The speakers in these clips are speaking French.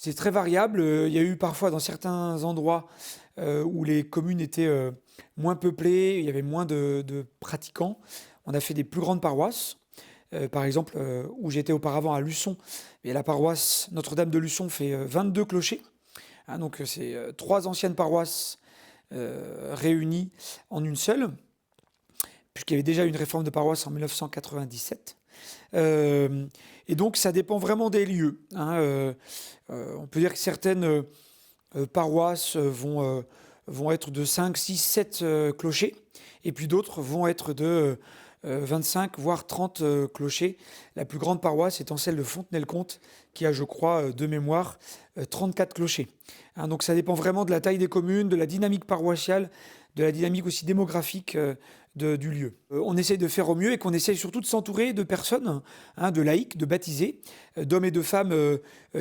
C'est très variable. Il y a eu parfois dans certains endroits où les communes étaient moins peuplées, il y avait moins de pratiquants. On a fait des plus grandes paroisses. Par exemple, où j'étais auparavant à Luçon, et la paroisse Notre-Dame de Luçon fait 22 clochers. Hein, donc c'est trois anciennes paroisses réunies en une seule, puisqu'il y avait déjà une réforme de paroisse en 1997. Euh, et donc ça dépend vraiment des lieux. Hein. On peut dire que certaines paroisses vont être de 5, 6, 7 clochers, et puis d'autres vont être de 25, voire 30 clochers. La plus grande paroisse étant celle de Fontenay-le-Comte, qui a, je crois, de mémoire, 34 clochers. Hein, donc ça dépend vraiment de la taille des communes, de la dynamique paroissiale, de la dynamique aussi démographique du lieu. On essaye de faire au mieux et qu'on essaye surtout de s'entourer de personnes, hein, de laïcs, de baptisés, d'hommes et de femmes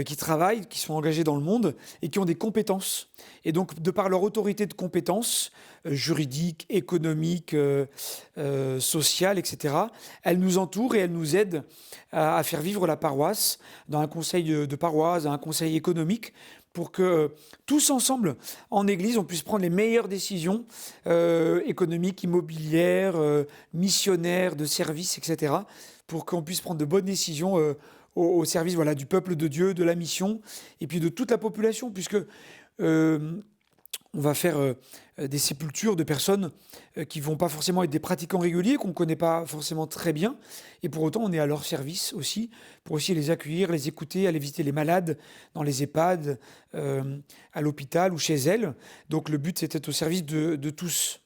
qui travaillent, qui sont engagés dans le monde et qui ont des compétences. Et donc, de par leur autorité de compétences juridiques, économiques, sociales, etc., elles nous entourent et elles nous aident à faire vivre la paroisse dans un conseil de paroisse, dans un conseil économique, pour que tous ensemble, en Église, on puisse prendre les meilleures décisions économiques, immobilières, missionnaires, de services, etc., pour qu'on puisse prendre de bonnes décisions au service voilà, du peuple de Dieu, de la mission, et puis de toute la population, puisque on va faire des sépultures de personnes qui vont pas forcément être des pratiquants réguliers, qu'on ne connaît pas forcément très bien, et pour autant on est à leur service aussi, pour aussi les accueillir, les écouter, aller visiter les malades dans les EHPAD, à l'hôpital ou chez elles. Donc le but c'était au service de tous.